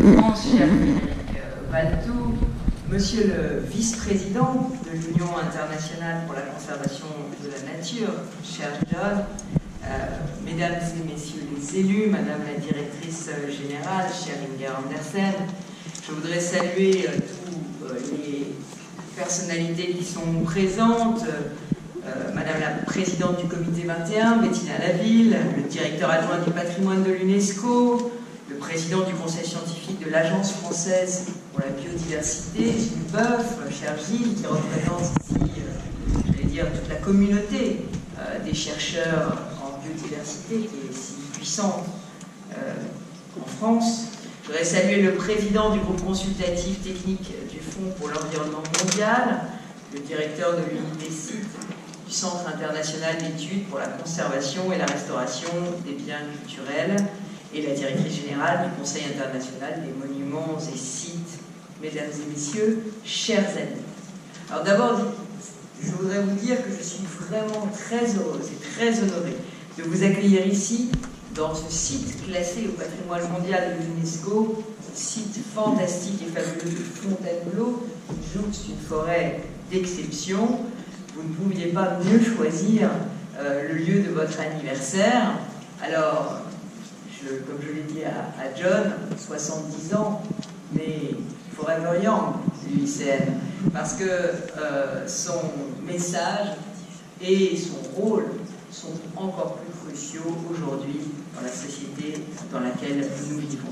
France, cher Frédéric Valletoux, Monsieur le vice-président de l'Union internationale pour la conservation de la nature, cher John, Mesdames et Messieurs les élus, Madame la directrice générale, chère Inger Andersen, je voudrais saluer toutes les personnalités qui sont présentes, Madame la présidente du comité 21, Bettina Laville, le directeur adjoint du patrimoine de l'UNESCO, le président du conseil scientifique de l'Agence française pour la biodiversité, Gilles Boeuf, cher Gilles, qui représente ici, j'allais dire, toute la communauté des chercheurs en biodiversité qui est si puissante en France. Je voudrais saluer le président du groupe consultatif technique du Fonds pour l'environnement mondial, le directeur de l'unité site du Centre international d'études pour la conservation et la restauration des biens culturels et la directrice générale du Conseil international des monuments et sites. Mesdames et messieurs, chers amis. Alors d'abord, je voudrais vous dire que je suis vraiment très heureuse et très honorée de vous accueillir ici, dans ce site classé au patrimoine mondial de l'UNESCO, site fantastique et fabuleux de Fontainebleau, qui jouxte une forêt d'exception. Vous ne pouviez pas mieux choisir le lieu de votre anniversaire. Alors, comme je l'ai dit à John, 70 ans, mais forever young, l'UICN, parce que son message et son rôle sont encore plus cruciaux aujourd'hui dans la société dans laquelle nous vivons.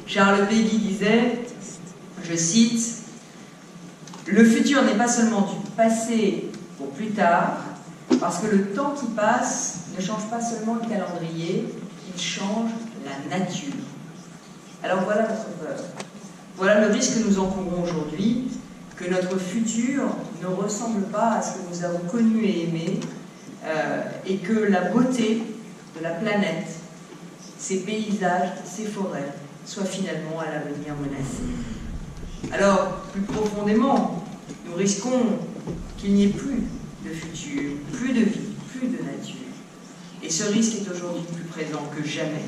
Charles Péguy disait, je cite, « Le futur n'est pas seulement du passé au plus tard, parce que le temps qui passe ne change pas seulement le calendrier, il change la nature. » Alors voilà notre peur. Voilà le risque que nous encourons aujourd'hui, que notre futur ne ressemble pas à ce que nous avons connu et aimé, et que la beauté de la planète, ses paysages, ses forêts, soient finalement à l'avenir menacés. Alors, plus profondément, nous risquons qu'il n'y ait plus de futur, plus de vie, plus de nature. Et ce risque est aujourd'hui plus présent que jamais.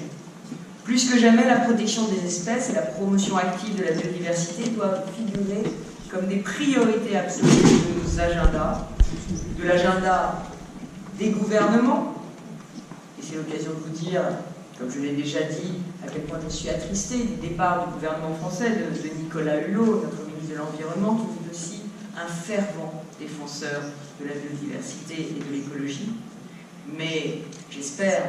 Plus que jamais, la protection des espèces et la promotion active de la biodiversité doivent figurer comme des priorités absolues de nos agendas, de l'agenda des gouvernements. Et c'est l'occasion de vous dire, comme je l'ai déjà dit, à quel point je suis attristée du départ du gouvernement français de Nicolas Hulot, notre ministre de l'Environnement, qui est aussi un fervent défenseur de la biodiversité et de l'écologie. Mais j'espère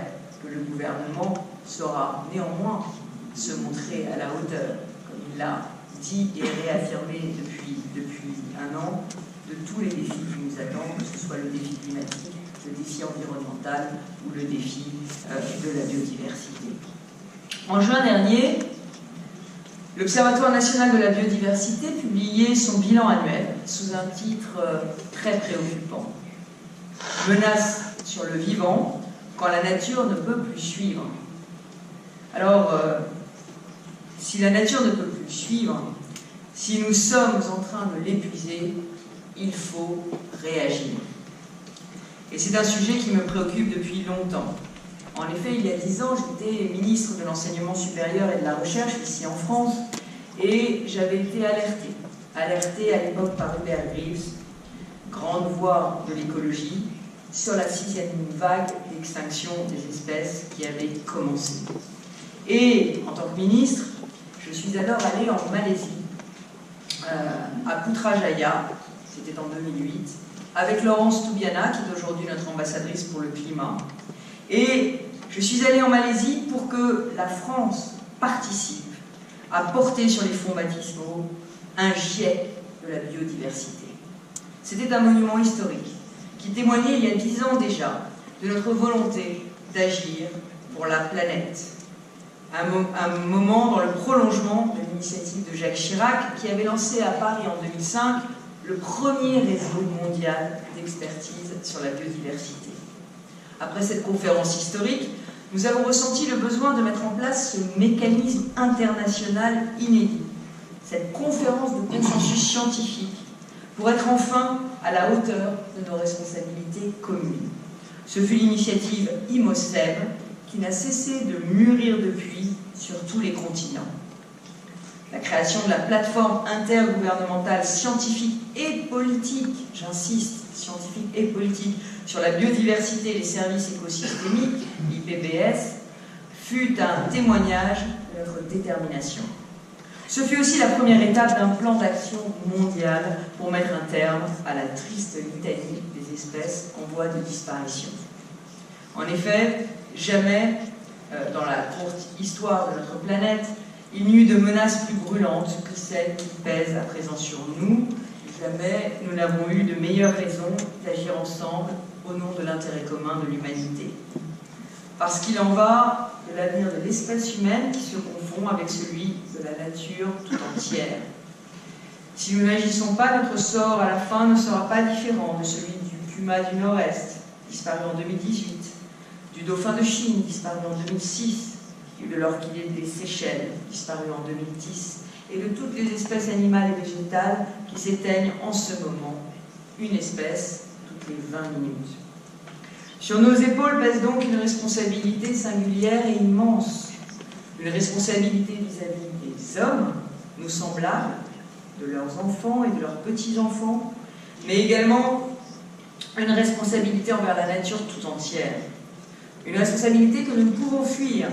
que le gouvernement saura néanmoins se montrer à la hauteur, comme il l'a dit et réaffirmé depuis un an, de tous les défis qui nous attendent, que ce soit le défi climatique, le défi environnemental ou le défi de la biodiversité. En juin dernier, l'Observatoire national de la biodiversité publiait son bilan annuel sous un titre très préoccupant. « Menace sur le vivant quand la nature ne peut plus suivre ». Alors, si la nature ne peut plus suivre, si nous sommes en train de l'épuiser, il faut réagir. Et c'est un sujet qui me préoccupe depuis longtemps. En effet, il y a 10 ans, j'étais ministre de l'Enseignement supérieur et de la Recherche ici en France, et j'avais été alertée à l'époque par Hubert Reeves, grande voix de l'écologie, sur la 6e vague d'extinction des espèces qui avait commencé. Et en tant que ministre, je suis alors allée en Malaisie, à Putrajaya, c'était en 2008, avec Laurence Toubiana, qui est aujourd'hui notre ambassadrice pour le climat. Et je suis allée en Malaisie pour que la France participe à porter sur les fonds baptismaux un jet de la biodiversité. C'était un monument historique qui témoignait il y a 10 ans déjà de notre volonté d'agir pour la planète. Un moment dans le prolongement de l'initiative de Jacques Chirac qui avait lancé à Paris en 2005 le premier réseau mondial d'expertise sur la biodiversité. Après cette conférence historique, nous avons ressenti le besoin de mettre en place ce mécanisme international inédit, cette conférence de consensus scientifique, pour être enfin à la hauteur de nos responsabilités communes. Ce fut l'initiative IMOCEB qui n'a cessé de mûrir depuis sur tous les continents. la création de la plateforme intergouvernementale scientifique et politique, j'insiste, scientifique et politique, sur la biodiversité et les services écosystémiques, l'IPBS, fut un témoignage de notre détermination. Ce fut aussi la première étape d'un plan d'action mondial pour mettre un terme à la triste litanie des espèces en voie de disparition. En effet, jamais, dans la courte histoire de notre planète, il n'y eut de menace plus brûlante que celle qui pèse à présent sur nous. Jamais nous n'avons eu de meilleures raisons d'agir ensemble au nom de l'intérêt commun de l'humanité. Parce qu'il en va de l'avenir de l'espèce humaine qui se confond avec celui de la nature tout entière. Si nous n'agissons pas, notre sort à la fin ne sera pas différent de celui du puma du Nord-Est, disparu en 2018, du dauphin de Chine, disparu en 2006, et de l'orchidée des Seychelles, disparue en 2010, et de toutes les espèces animales et végétales qui s'éteignent en ce moment, une espèce toutes les 20 minutes. Sur nos épaules pèse donc une responsabilité singulière et immense, une responsabilité vis-à-vis des hommes, nos semblables, de leurs enfants et de leurs petits-enfants, mais également une responsabilité envers la nature tout entière. Une responsabilité que nous ne pouvons fuir,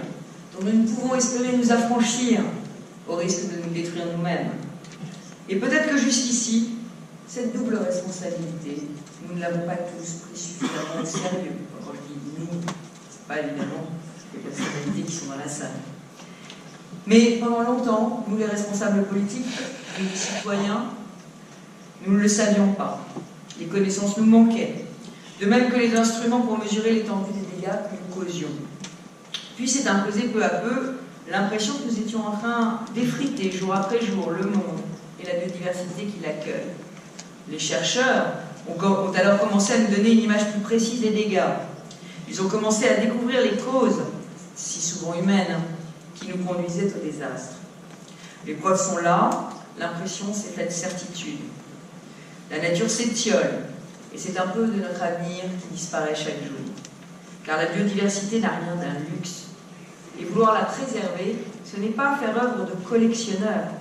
dont nous ne pouvons espérer nous affranchir, au risque de nous détruire nous-mêmes. Et peut-être que jusqu'ici, cette double responsabilité, nous ne l'avons pas tous pris suffisamment au sérieux. Quand je dis nous, pas évidemment les personnalités qui sont dans la salle. Mais pendant longtemps, nous les responsables politiques, nous les citoyens, nous ne le savions pas. Les connaissances nous manquaient, de même que les instruments pour mesurer l'étendue des dégâts que nous causions. Puis s'est imposé peu à peu l'impression que nous étions en train d'effriter jour après jour le monde et la biodiversité qui l'accueille. Les chercheurs ont alors commencé à nous donner une image plus précise des dégâts. Ils ont commencé à découvrir les causes, si souvent humaines, qui nous conduisaient au désastre. Les preuves sont là, l'impression s'est faite certitude. La nature s'étiole, et c'est un peu de notre avenir qui disparaît chaque jour. Car la biodiversité n'a rien d'un luxe. Et vouloir la préserver, ce n'est pas faire œuvre de collectionneur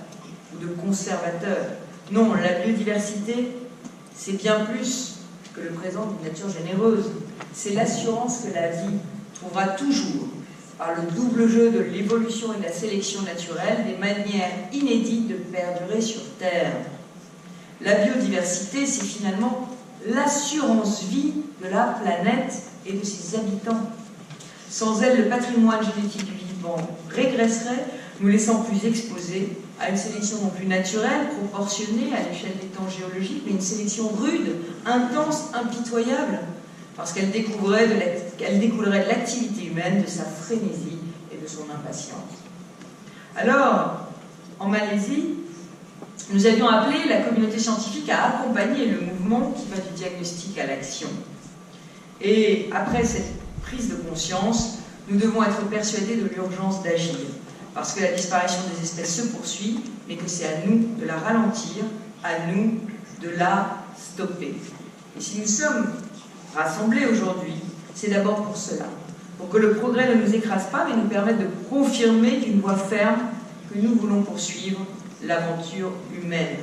ou de conservateur. Non, la biodiversité, c'est bien plus que le présent d'une nature généreuse. C'est l'assurance que la vie trouvera toujours, par le double jeu de l'évolution et de la sélection naturelle, des manières inédites de perdurer sur Terre. La biodiversité, c'est finalement l'assurance-vie de la planète et de ses habitants. Sans elle, le patrimoine génétique du vivant régresserait, nous laissant plus exposés à une sélection non plus naturelle, proportionnée à l'échelle des temps géologiques, mais une sélection rude, intense, impitoyable, parce qu'elle découlerait de l'activité humaine, de sa frénésie et de son impatience. Alors, en Malaisie, nous avions appelé la communauté scientifique à accompagner le mouvement qui va du diagnostic à l'action. Et après cette prise de conscience, nous devons être persuadés de l'urgence d'agir, parce que la disparition des espèces se poursuit, mais que c'est à nous de la ralentir, à nous de la stopper. Et si nous sommes rassemblés aujourd'hui, c'est d'abord pour cela, pour que le progrès ne nous écrase pas, mais nous permette de confirmer d'une voie ferme que nous voulons poursuivre l'aventure humaine.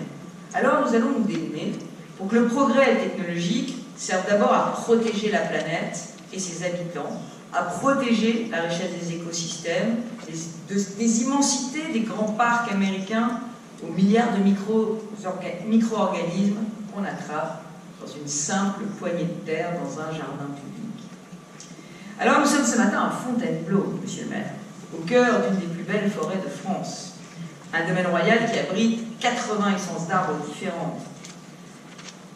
Alors nous allons nous démener pour que le progrès technologique serve d'abord à protéger la planète et ses habitants, à protéger la richesse des écosystèmes, des immensités des grands parcs américains aux milliards de micro-organismes qu'on attrape dans une simple poignée de terre dans un jardin public. Alors nous sommes ce matin à Fontainebleau, monsieur le maire, au cœur d'une des plus belles forêts de France. Un domaine royal qui abrite 80 essences d'arbres différentes.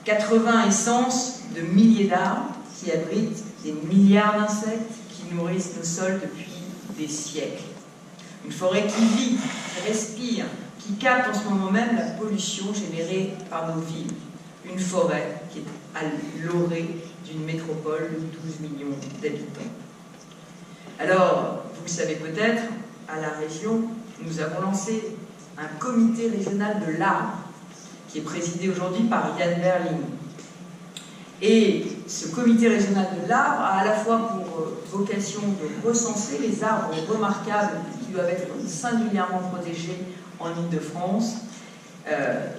80 essences de milliers d'arbres qui abritent des milliards d'insectes qui nourrissent nos sols depuis des siècles. Une forêt qui vit, qui respire, qui capte en ce moment même la pollution générée par nos villes. Une forêt qui est à l'orée d'une métropole de 12 millions d'habitants. Alors, vous le savez peut-être, à la région, nous avons lancé un comité régional de l'arbre qui est présidé aujourd'hui par Yann Berling. Et ce comité régional de l'arbre a à la fois pour pour vocation de recenser les arbres remarquables qui doivent être singulièrement protégés en Île-de-France.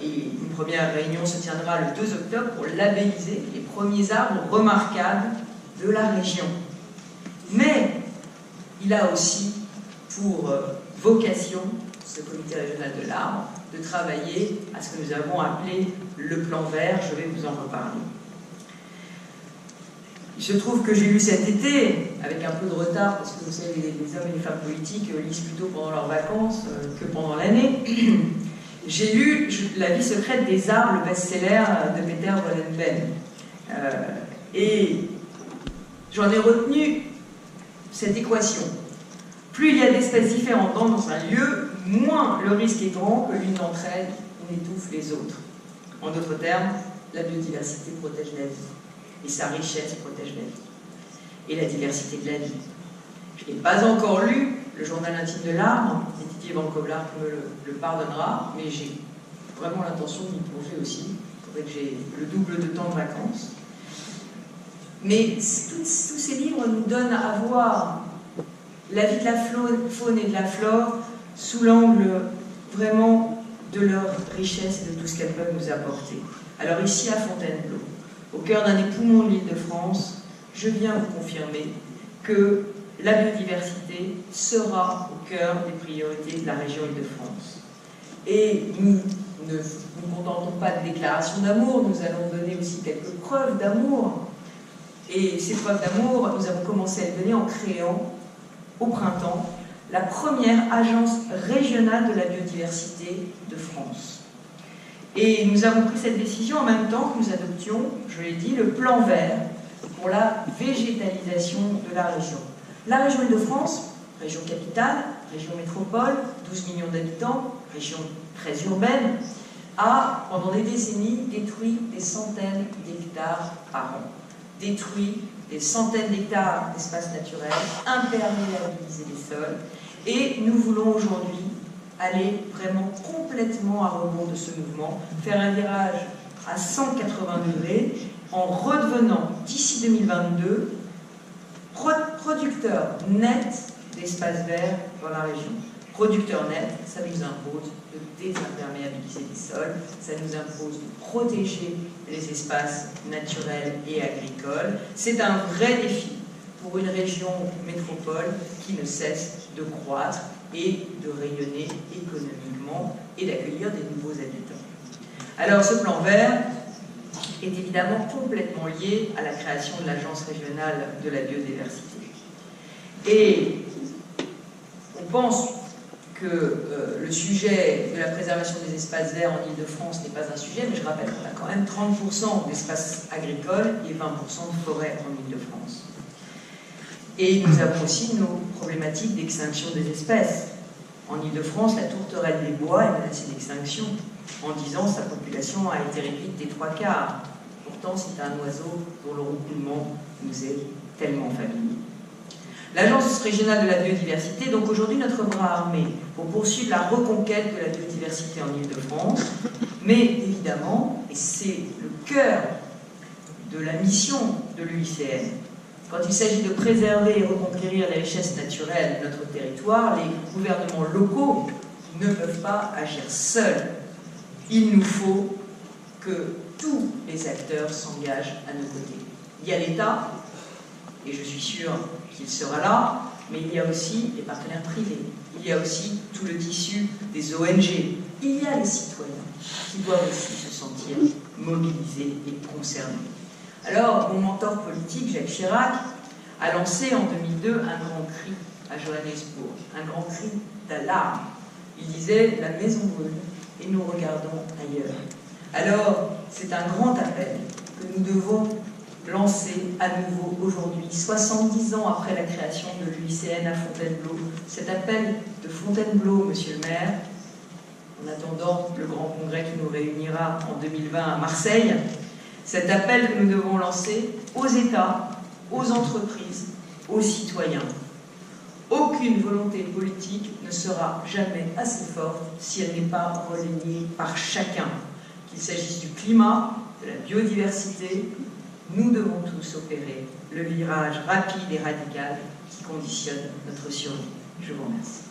Et une première réunion se tiendra le 2 octobre pour labelliser les premiers arbres remarquables de la région. Mais il a aussi pour vocation, ce comité régional de l'arbre, de travailler à ce que nous avons appelé le plan vert. Je vais vous en reparler. Il se trouve que j'ai lu cet été, avec un peu de retard, parce que vous savez, les hommes et les femmes politiques lisent plutôt pendant leurs vacances que pendant l'année. J'ai lu La vie secrète des arbres, le best-seller de Peter Wohlenben. Et j'en ai retenu cette équation. Plus il y a d'espèces différentes dans un lieu, moins le risque est grand que l'une d'entre elles n'étouffe les autres. En d'autres termes, la biodiversité protège la vie. Et sa richesse protège la vie. Et la diversité de la vie. Je n'ai pas encore lu le journal intime de l'arbre, et Didier Van Kovlar me le pardonnera, mais j'ai vraiment l'intention de m'y plonger aussi. Il faudrait que j'ai le double de temps de vacances. Mais tous ces livres nous donnent à voir la vie de la faune et de la flore sous l'angle vraiment de leur richesse et de tout ce qu'elles peuvent nous apporter. Alors ici à Fontainebleau, au cœur d'un des poumons de l'Île-de-France, je viens vous confirmer que la biodiversité sera au cœur des priorités de la région Île-de-France. Et nous ne nous contentons pas de déclarations d'amour, nous allons donner aussi quelques preuves d'amour. Et ces preuves d'amour, nous avons commencé à les donner en créant, au printemps, la première agence régionale de la biodiversité de France. Et nous avons pris cette décision en même temps que nous adoptions, je l'ai dit, le plan vert pour la végétalisation de la région. La région Île-de-France, région capitale, région métropole, 12 millions d'habitants, région très urbaine, a, pendant des décennies, détruit des centaines d'hectares par an. Détruit des centaines d'hectares d'espaces naturels, imperméabilisé les sols, et nous voulons aujourd'hui aller vraiment complètement à rebours de ce mouvement, faire un virage à 180 degrés en redevenant d'ici 2022 producteur net d'espaces verts dans la région. Producteur net, ça nous impose de désimperméabiliser les sols, ça nous impose de protéger les espaces naturels et agricoles. C'est un vrai défi pour une région métropole qui ne cesse de croître et de rayonner économiquement et d'accueillir des nouveaux habitants. Alors ce plan vert est évidemment complètement lié à la création de l'Agence régionale de la biodiversité. Et on pense que le sujet de la préservation des espaces verts en Île-de-France n'est pas un sujet, mais je rappelle qu'on a quand même 30% d'espaces agricoles et 20% de forêts en Île-de-France. Et nous avons aussi nos problématiques d'extinction des espèces. En Île-de-France, la tourterelle des bois est menacée d'extinction. En 10 ans, sa population a été réduite des 3/4. Pourtant, c'est un oiseau dont le roucoulement nous est tellement familier. L'Agence régionale de la biodiversité est donc aujourd'hui notre bras armé pour poursuivre la reconquête de la biodiversité en Île-de-France, mais évidemment, et c'est le cœur de la mission de l'UICN, quand il s'agit de préserver et reconquérir les richesses naturelles de notre territoire, les gouvernements locaux ne peuvent pas agir seuls. Il nous faut que tous les acteurs s'engagent à nos côtés. Il y a l'État, et je suis sûre qu'il sera là, mais il y a aussi les partenaires privés, il y a aussi tout le tissu des ONG, il y a les citoyens qui doivent aussi se sentir mobilisés et concernés. Alors, mon mentor politique, Jacques Chirac, a lancé en 2002 un grand cri à Johannesburg, un grand cri d'alarme. Il disait « La maison brûle et nous regardons ailleurs ». Alors, c'est un grand appel que nous devons lancer à nouveau aujourd'hui, 70 ans après la création de l'UICN à Fontainebleau. Cet appel de Fontainebleau, monsieur le maire, en attendant le grand congrès qui nous réunira en 2020 à Marseille, cet appel que nous devons lancer aux États, aux entreprises, aux citoyens. Aucune volonté politique ne sera jamais assez forte si elle n'est pas relayée par chacun, qu'il s'agisse du climat, de la biodiversité, nous devons tous opérer le virage rapide et radical qui conditionne notre survie. Je vous remercie.